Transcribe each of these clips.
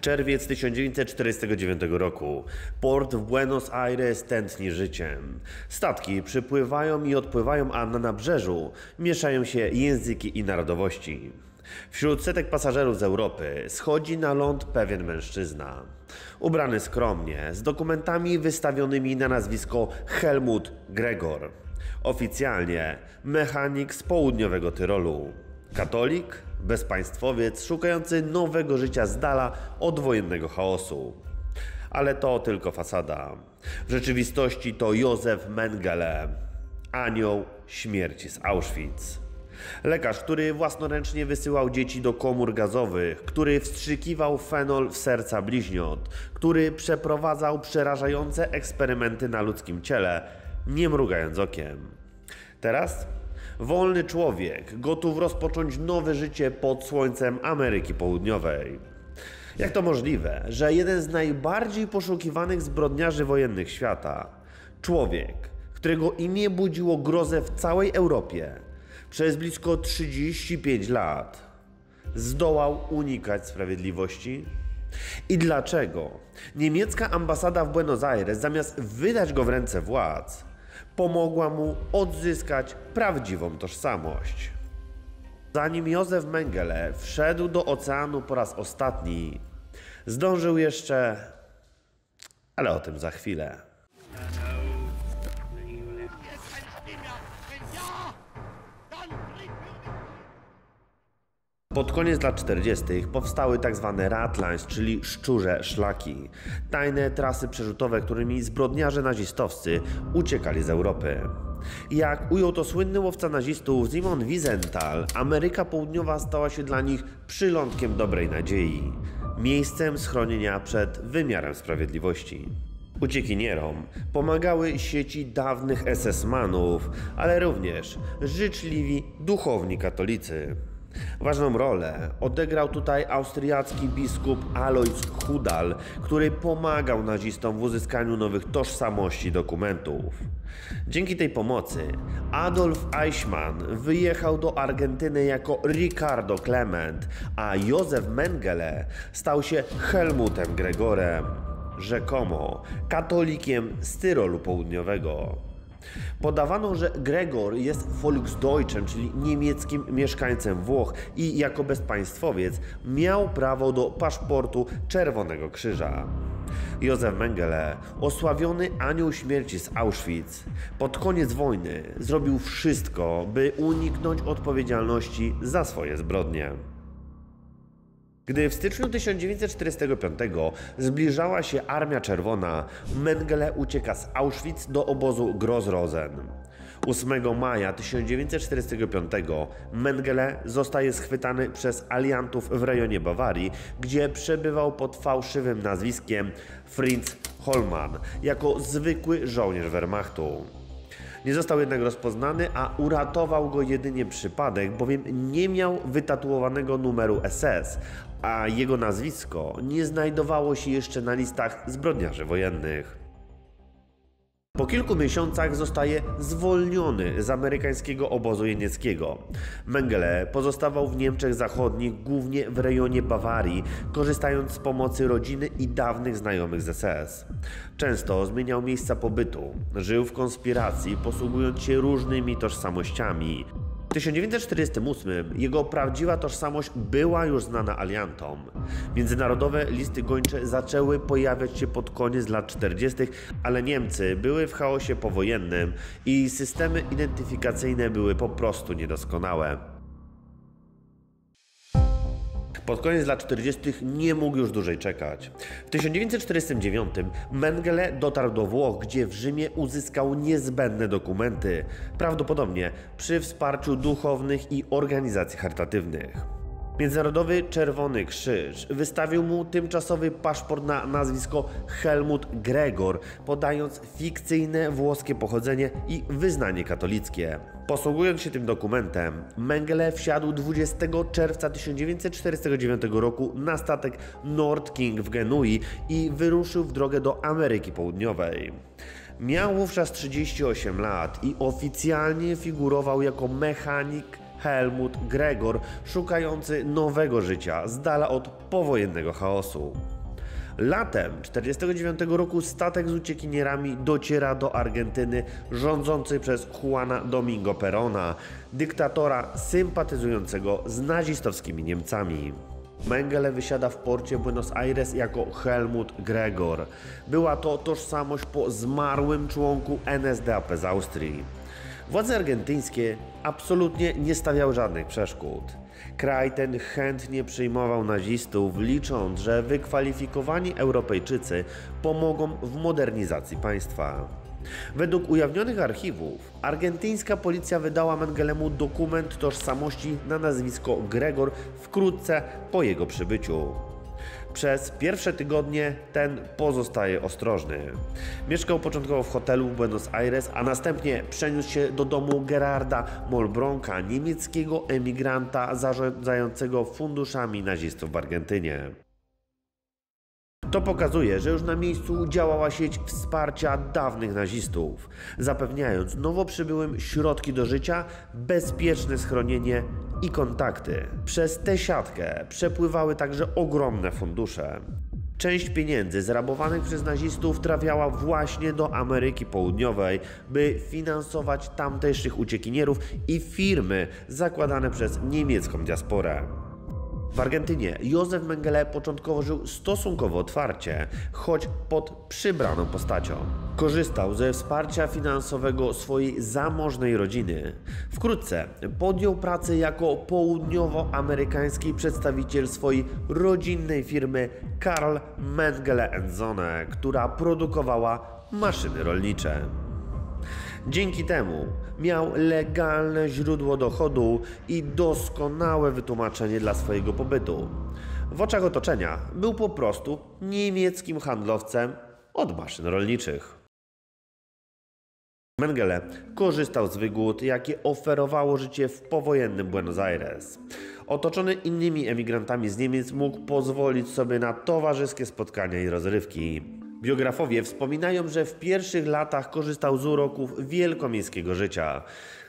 Czerwiec 1949 roku. Port w Buenos Aires tętni życiem. Statki przypływają i odpływają, a na nabrzeżu mieszają się języki i narodowości. Wśród setek pasażerów z Europy schodzi na ląd pewien mężczyzna. Ubrany skromnie, z dokumentami wystawionymi na nazwisko Helmut Gregor. Oficjalnie mechanik z południowego Tyrolu. Katolik, bezpaństwowiec szukający nowego życia z dala od wojennego chaosu. Ale to tylko fasada. W rzeczywistości to Józef Mengele, anioł śmierci z Auschwitz. Lekarz, który własnoręcznie wysyłał dzieci do komór gazowych, który wstrzykiwał fenol w serca bliźniąt, który przeprowadzał przerażające eksperymenty na ludzkim ciele, nie mrugając okiem. Teraz wolny człowiek, gotów rozpocząć nowe życie pod słońcem Ameryki Południowej. Jak to możliwe, że jeden z najbardziej poszukiwanych zbrodniarzy wojennych świata, człowiek, którego imię budziło grozę w całej Europie, przez blisko 35 lat zdołał unikać sprawiedliwości? I dlaczego niemiecka ambasada w Buenos Aires, zamiast wydać go w ręce władz, pomogła mu odzyskać prawdziwą tożsamość? Zanim Józef Mengele wszedł do oceanu po raz ostatni, zdążył jeszcze... ale o tym za chwilę. Pod koniec lat 40. powstały tzw. Ratlines, czyli szczurze szlaki. Tajne trasy przerzutowe, którymi zbrodniarze nazistowscy uciekali z Europy. Jak ujął to słynny łowca nazistów Simon Wiesenthal, Ameryka Południowa stała się dla nich przylądkiem dobrej nadziei. Miejscem schronienia przed wymiarem sprawiedliwości. Uciekinierom pomagały sieci dawnych SS-manów, ale również życzliwi duchowni katolicy. Ważną rolę odegrał tutaj austriacki biskup Alois Hudal, który pomagał nazistom w uzyskaniu nowych tożsamości dokumentów. Dzięki tej pomocy Adolf Eichmann wyjechał do Argentyny jako Ricardo Clement, a Józef Mengele stał się Helmutem Gregorem, rzekomo katolikiem z Tyrolu Południowego. Podawano, że Gregor jest Volksdeutschem, czyli niemieckim mieszkańcem Włoch i jako bezpaństwowiec miał prawo do paszportu Czerwonego Krzyża. Józef Mengele, osławiony anioł śmierci z Auschwitz, pod koniec wojny zrobił wszystko, by uniknąć odpowiedzialności za swoje zbrodnie. Gdy w styczniu 1945 zbliżała się Armia Czerwona, Mengele ucieka z Auschwitz do obozu Gross-Rosen. 8 maja 1945 Mengele zostaje schwytany przez aliantów w rejonie Bawarii, gdzie przebywał pod fałszywym nazwiskiem Fritz Hollmann jako zwykły żołnierz Wehrmachtu. Nie został jednak rozpoznany, a uratował go jedynie przypadek, bowiem nie miał wytatuowanego numeru SS, a jego nazwisko nie znajdowało się jeszcze na listach zbrodniarzy wojennych. Po kilku miesiącach zostaje zwolniony z amerykańskiego obozu jenieckiego. Mengele pozostawał w Niemczech Zachodnich, głównie w rejonie Bawarii, korzystając z pomocy rodziny i dawnych znajomych z SS. Często zmieniał miejsca pobytu, żył w konspiracji, posługując się różnymi tożsamościami. W 1948 jego prawdziwa tożsamość była już znana aliantom. Międzynarodowe listy gończe zaczęły pojawiać się pod koniec lat 40., ale Niemcy były w chaosie powojennym i systemy identyfikacyjne były po prostu niedoskonałe. Pod koniec lat 40. nie mógł już dłużej czekać. W 1949 Mengele dotarł do Włoch, gdzie w Rzymie uzyskał niezbędne dokumenty, prawdopodobnie przy wsparciu duchownych i organizacji charytatywnych. Międzynarodowy Czerwony Krzyż wystawił mu tymczasowy paszport na nazwisko Helmut Gregor, podając fikcyjne włoskie pochodzenie i wyznanie katolickie. Posługując się tym dokumentem, Mengele wsiadł 20 czerwca 1949 roku na statek Nord King w Genui i wyruszył w drogę do Ameryki Południowej. Miał wówczas 38 lat i oficjalnie figurował jako mechanik Helmut Gregor, szukający nowego życia z dala od powojennego chaosu. Latem 1949 roku statek z uciekinierami dociera do Argentyny rządzącej przez Juana Domingo Perona, dyktatora sympatyzującego z nazistowskimi Niemcami. Mengele wysiada w porcie Buenos Aires jako Helmut Gregor. Była to tożsamość po zmarłym członku NSDAP z Austrii. Władze argentyńskie absolutnie nie stawiały żadnych przeszkód. Kraj ten chętnie przyjmował nazistów, licząc, że wykwalifikowani Europejczycy pomogą w modernizacji państwa. Według ujawnionych archiwów, argentyńska policja wydała Mengelemu dokument tożsamości na nazwisko Gregor wkrótce po jego przybyciu. Przez pierwsze tygodnie ten pozostaje ostrożny. Mieszkał początkowo w hotelu w Buenos Aires, a następnie przeniósł się do domu Gerarda Molbronka, niemieckiego emigranta zarządzającego funduszami nazistów w Argentynie. To pokazuje, że już na miejscu działała sieć wsparcia dawnych nazistów, zapewniając nowo przybyłym środki do życia, bezpieczne schronienie i kontakty. Przez tę siatkę przepływały także ogromne fundusze. Część pieniędzy zrabowanych przez nazistów trafiała właśnie do Ameryki Południowej, by finansować tamtejszych uciekinierów i firmy zakładane przez niemiecką diasporę. W Argentynie Józef Mengele początkowo żył stosunkowo otwarcie, choć pod przybraną postacią. Korzystał ze wsparcia finansowego swojej zamożnej rodziny. Wkrótce podjął pracę jako południowoamerykański przedstawiciel swojej rodzinnej firmy Karl Mengele & Sony, która produkowała maszyny rolnicze. Dzięki temu miał legalne źródło dochodu i doskonałe wytłumaczenie dla swojego pobytu. W oczach otoczenia był po prostu niemieckim handlowcem od maszyn rolniczych. Mengele korzystał z wygód, jakie oferowało życie w powojennym Buenos Aires. Otoczony innymi emigrantami z Niemiec mógł pozwolić sobie na towarzyskie spotkania i rozrywki. Biografowie wspominają, że w pierwszych latach korzystał z uroków wielkomiejskiego życia.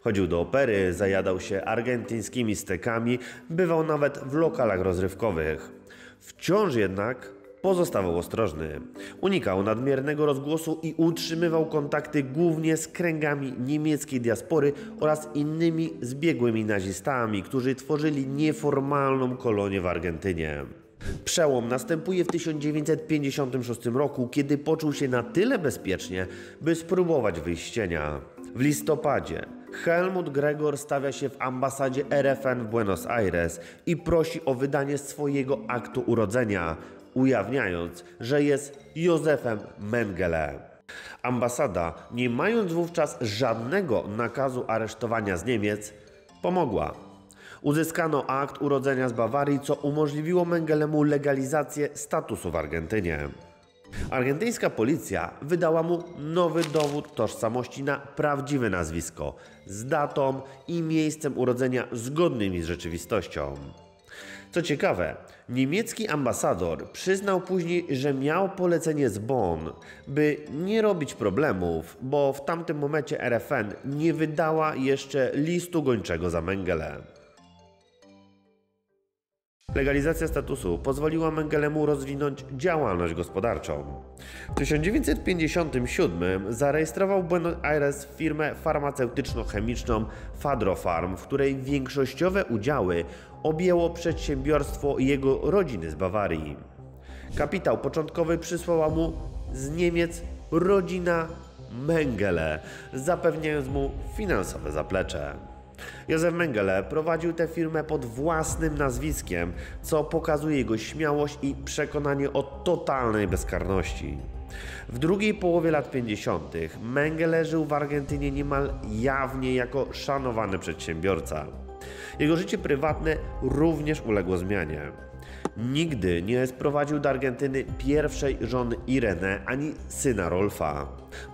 Chodził do opery, zajadał się argentyńskimi stekami, bywał nawet w lokalach rozrywkowych. Wciąż jednak pozostawał ostrożny. Unikał nadmiernego rozgłosu i utrzymywał kontakty głównie z kręgami niemieckiej diaspory oraz innymi zbiegłymi nazistami, którzy tworzyli nieformalną kolonię w Argentynie. Przełom następuje w 1956 roku, kiedy poczuł się na tyle bezpiecznie, by spróbować wyjść z cienia. W listopadzie Helmut Gregor stawia się w ambasadzie RFN w Buenos Aires i prosi o wydanie swojego aktu urodzenia, ujawniając, że jest Józefem Mengele. Ambasada, nie mając wówczas żadnego nakazu aresztowania z Niemiec, pomogła. Uzyskano akt urodzenia z Bawarii, co umożliwiło Mengelemu legalizację statusu w Argentynie. Argentyńska policja wydała mu nowy dowód tożsamości na prawdziwe nazwisko, z datą i miejscem urodzenia zgodnymi z rzeczywistością. Co ciekawe, niemiecki ambasador przyznał później, że miał polecenie z Bonn, by nie robić problemów, bo w tamtym momencie RFN nie wydała jeszcze listu gończego za Mengele. Legalizacja statusu pozwoliła Mengelemu rozwinąć działalność gospodarczą. W 1957 zarejestrował w Buenos Aires firmę farmaceutyczno-chemiczną Fadrofarm, w której większościowe udziały objęło przedsiębiorstwo jego rodziny z Bawarii. Kapitał początkowy przysłała mu z Niemiec rodzina Mengele, zapewniając mu finansowe zaplecze. Józef Mengele prowadził tę firmę pod własnym nazwiskiem, co pokazuje jego śmiałość i przekonanie o totalnej bezkarności. W drugiej połowie lat 50. Mengele żył w Argentynie niemal jawnie jako szanowany przedsiębiorca. Jego życie prywatne również uległo zmianie. Nigdy nie sprowadził do Argentyny pierwszej żony Irene ani syna Rolfa.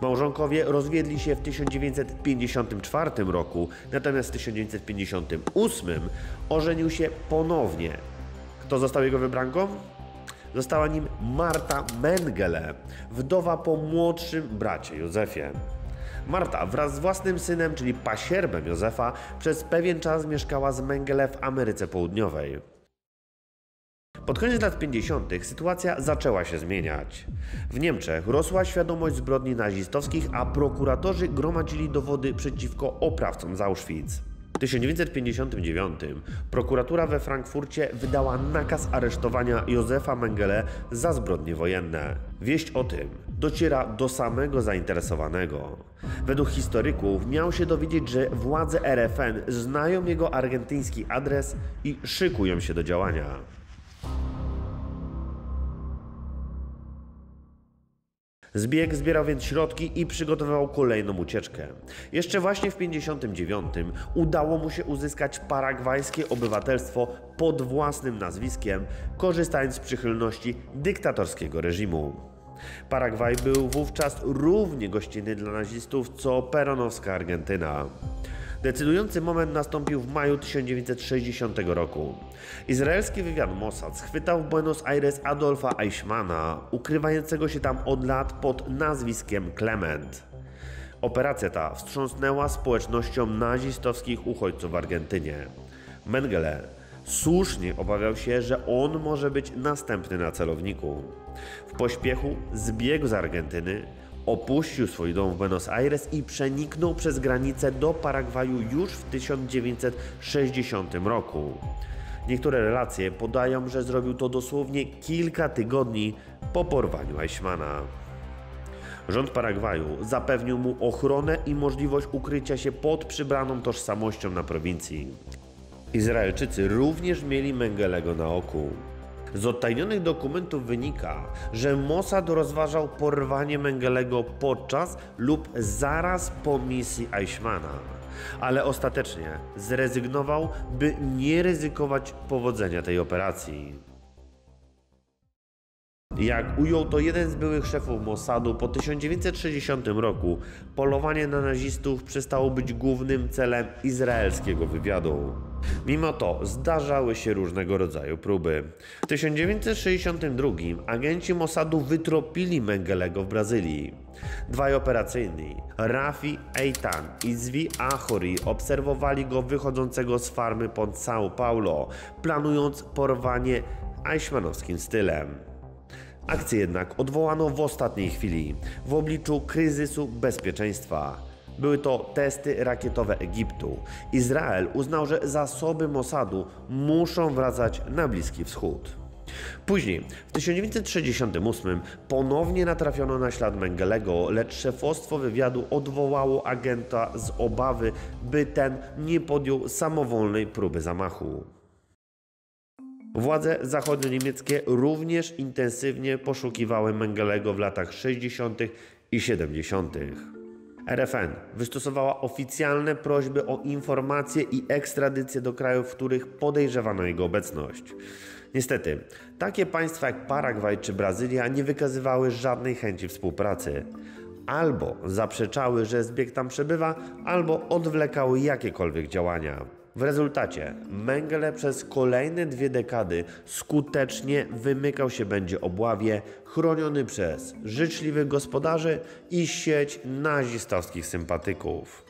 Małżonkowie rozwiedli się w 1954 roku, natomiast w 1958 ożenił się ponownie. Kto został jego wybranką? Została nim Marta Mengele, wdowa po młodszym bracie Józefie. Marta wraz z własnym synem, czyli pasierbem Józefa, przez pewien czas mieszkała z Mengele w Ameryce Południowej. Pod koniec lat 50. sytuacja zaczęła się zmieniać. W Niemczech rosła świadomość zbrodni nazistowskich, a prokuratorzy gromadzili dowody przeciwko oprawcom z Auschwitz. W 1959 prokuratura we Frankfurcie wydała nakaz aresztowania Józefa Mengele za zbrodnie wojenne. Wieść o tym dociera do samego zainteresowanego. Według historyków miał się dowiedzieć, że władze RFN znają jego argentyński adres i szykują się do działania. Zbieg zbierał więc środki i przygotowywał kolejną ucieczkę. Jeszcze właśnie w 1959 udało mu się uzyskać paragwajskie obywatelstwo pod własnym nazwiskiem, korzystając z przychylności dyktatorskiego reżimu. Paragwaj był wówczas równie gościnny dla nazistów co peronowska Argentyna. Decydujący moment nastąpił w maju 1960 roku. Izraelski wywiad Mossad schwytał w Buenos Aires Adolfa Eichmanna, ukrywającego się tam od lat pod nazwiskiem Clement. Operacja ta wstrząsnęła społecznością nazistowskich uchodźców w Argentynie. Mengele słusznie obawiał się, że on może być następny na celowniku. W pośpiechu zbiegł z Argentyny, opuścił swój dom w Buenos Aires i przeniknął przez granicę do Paragwaju już w 1960 roku. Niektóre relacje podają, że zrobił to dosłownie kilka tygodni po porwaniu Eichmanna. Rząd Paragwaju zapewnił mu ochronę i możliwość ukrycia się pod przybraną tożsamością na prowincji. Izraelczycy również mieli Mengelego na oku. Z odtajnionych dokumentów wynika, że Mossad rozważał porwanie Mengelego podczas lub zaraz po misji Eichmanna, ale ostatecznie zrezygnował, by nie ryzykować powodzenia tej operacji. Jak ujął to jeden z byłych szefów Mossadu, po 1960 roku polowanie na nazistów przestało być głównym celem izraelskiego wywiadu. Mimo to zdarzały się różnego rodzaju próby. W 1962 agenci Mossadu wytropili Mengelego w Brazylii. Dwaj operacyjni, Rafi Eitan i Zvi Ahori, obserwowali go wychodzącego z farmy pod São Paulo, planując porwanie eichmannowskim stylem. Akcję jednak odwołano w ostatniej chwili, w obliczu kryzysu bezpieczeństwa. Były to testy rakietowe Egiptu. Izrael uznał, że zasoby Mossadu muszą wracać na Bliski Wschód. Później, w 1968 ponownie natrafiono na ślad Mengelego, lecz szefostwo wywiadu odwołało agenta z obawy, by ten nie podjął samowolnej próby zamachu. Władze zachodnio-niemieckie również intensywnie poszukiwały Mengelego w latach 60. i 70. RFN wystosowała oficjalne prośby o informacje i ekstradycję do krajów, w których podejrzewano jego obecność. Niestety, takie państwa jak Paragwaj czy Brazylia nie wykazywały żadnej chęci współpracy. Albo zaprzeczały, że zbieg tam przebywa, albo odwlekały jakiekolwiek działania. W rezultacie Mengele przez kolejne 2 dekady skutecznie wymykał się będzie obławie, chroniony przez życzliwych gospodarzy i sieć nazistowskich sympatyków.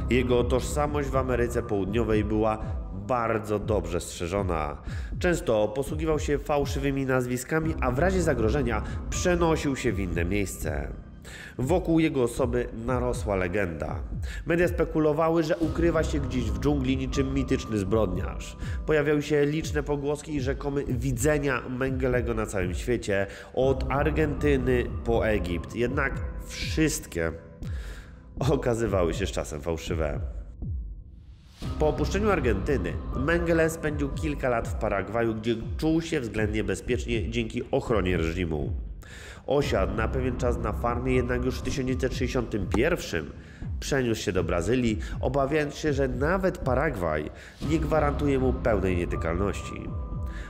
Jego tożsamość w Ameryce Południowej była bardzo dobrze strzeżona. Często posługiwał się fałszywymi nazwiskami, a w razie zagrożenia przenosił się w inne miejsce. Wokół jego osoby narosła legenda. Media spekulowały, że ukrywa się gdzieś w dżungli niczym mityczny zbrodniarz. Pojawiały się liczne pogłoski i rzekome widzenia Mengelego na całym świecie, od Argentyny po Egipt. Jednak wszystkie okazywały się z czasem fałszywe. Po opuszczeniu Argentyny Mengele spędził kilka lat w Paragwaju, gdzie czuł się względnie bezpiecznie dzięki ochronie reżimu. Osiadł na pewien czas na farmie, jednak już w 1961 przeniósł się do Brazylii, obawiając się, że nawet Paragwaj nie gwarantuje mu pełnej nietykalności.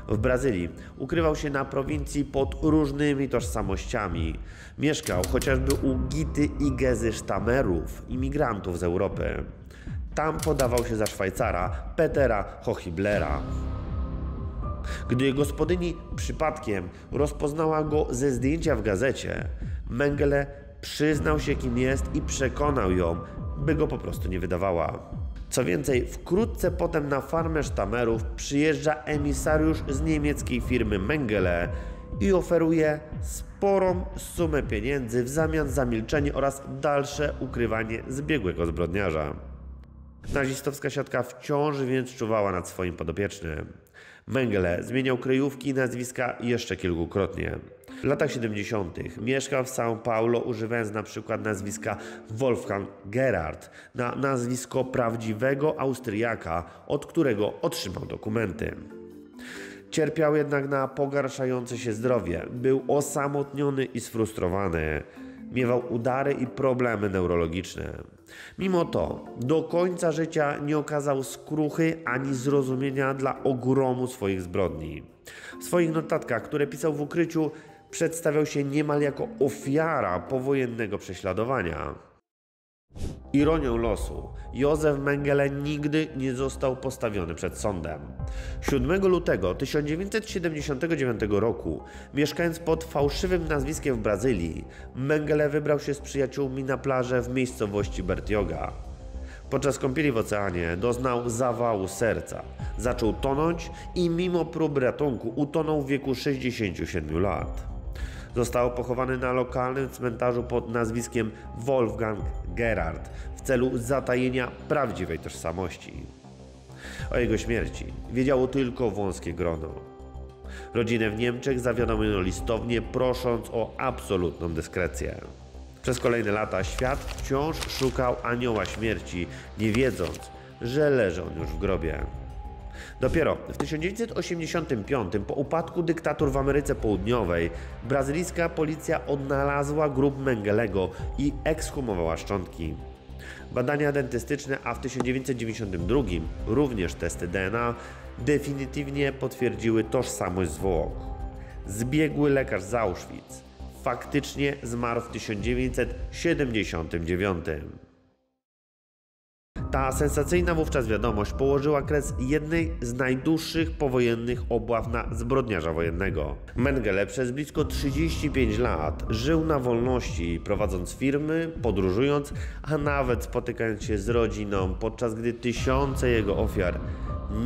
W Brazylii ukrywał się na prowincji pod różnymi tożsamościami. Mieszkał chociażby u Gity i Gezy Sztamerów, imigrantów z Europy. Tam podawał się za Szwajcara Petera Hochhiblera. Gdy gospodyni przypadkiem rozpoznała go ze zdjęcia w gazecie, Mengele przyznał się, kim jest i przekonał ją, by go po prostu nie wydawała. Co więcej, wkrótce potem na farmę sztamerów przyjeżdża emisariusz z niemieckiej firmy Mengele i oferuje sporą sumę pieniędzy w zamian za milczenie oraz dalsze ukrywanie zbiegłego zbrodniarza. Nazistowska siatka wciąż więc czuwała nad swoim podopiecznym. Mengele zmieniał kryjówki i nazwiska jeszcze kilkukrotnie. W latach 70. mieszkał w São Paulo, używając na przykład nazwiska Wolfgang Gerhard na nazwisko prawdziwego Austriaka, od którego otrzymał dokumenty. Cierpiał jednak na pogarszające się zdrowie, był osamotniony i sfrustrowany. Miewał udary i problemy neurologiczne. Mimo to do końca życia nie okazał skruchy ani zrozumienia dla ogromu swoich zbrodni. W swoich notatkach, które pisał w ukryciu, przedstawiał się niemal jako ofiara powojennego prześladowania. Ironią losu, Józef Mengele nigdy nie został postawiony przed sądem. 7 lutego 1979 roku, mieszkając pod fałszywym nazwiskiem w Brazylii, Mengele wybrał się z przyjaciółmi na plażę w miejscowości Bertioga. Podczas kąpieli w oceanie doznał zawału serca, zaczął tonąć i mimo prób ratunku utonął w wieku 67 lat. Został pochowany na lokalnym cmentarzu pod nazwiskiem Wolfgang Gerhard w celu zatajenia prawdziwej tożsamości. O jego śmierci wiedziało tylko wąskie grono. Rodzinę w Niemczech zawiadomiono listownie, prosząc o absolutną dyskrecję. Przez kolejne lata świat wciąż szukał anioła śmierci, nie wiedząc, że leży on już w grobie. Dopiero w 1985, po upadku dyktatur w Ameryce Południowej, brazylijska policja odnalazła grób Mengelego i ekshumowała szczątki. Badania dentystyczne, a w 1992 również testy DNA, definitywnie potwierdziły tożsamość zwłok. Zbiegły lekarz z Auschwitz faktycznie zmarł w 1979. Ta sensacyjna wówczas wiadomość położyła kres jednej z najdłuższych powojennych obław na zbrodniarza wojennego. Mengele przez blisko 35 lat żył na wolności, prowadząc firmy, podróżując, a nawet spotykając się z rodziną, podczas gdy tysiące jego ofiar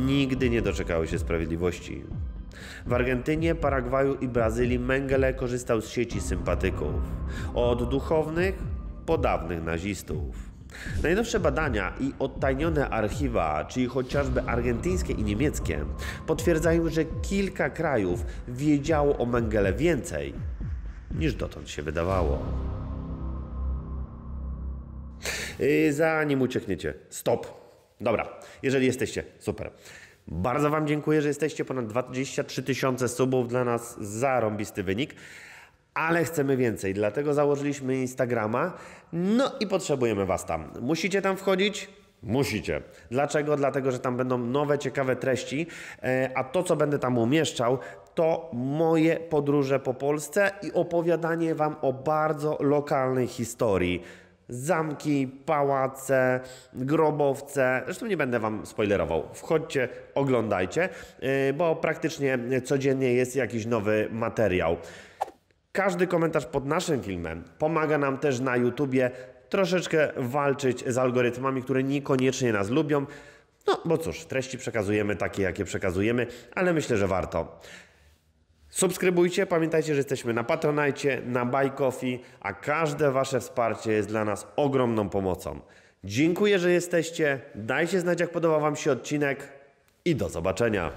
nigdy nie doczekały się sprawiedliwości. W Argentynie, Paragwaju i Brazylii Mengele korzystał z sieci sympatyków, od duchownych po dawnych nazistów. Najnowsze badania i odtajnione archiwa, czyli chociażby argentyńskie i niemieckie, potwierdzają, że kilka krajów wiedziało o Mengele więcej, niż dotąd się wydawało. Zanim uciekniecie, stop. Dobra, jeżeli jesteście, super. Bardzo Wam dziękuję, że jesteście, ponad 23 000 subów, dla nas zarąbisty wynik. Ale chcemy więcej, dlatego założyliśmy Instagrama, no i potrzebujemy Was tam. Musicie tam wchodzić? Musicie. Dlaczego? Dlatego, że tam będą nowe, ciekawe treści, a to, co będę tam umieszczał, to moje podróże po Polsce i opowiadanie Wam o bardzo lokalnej historii. Zamki, pałace, grobowce, zresztą nie będę Wam spoilerował. Wchodźcie, oglądajcie, bo praktycznie codziennie jest jakiś nowy materiał. Każdy komentarz pod naszym filmem pomaga nam też na YouTubie troszeczkę walczyć z algorytmami, które niekoniecznie nas lubią. No bo cóż, treści przekazujemy takie, jakie przekazujemy, ale myślę, że warto. Subskrybujcie, pamiętajcie, że jesteśmy na Patronite, na Buy Coffee, a każde Wasze wsparcie jest dla nas ogromną pomocą. Dziękuję, że jesteście, dajcie znać, jak podobał Wam się odcinek i do zobaczenia.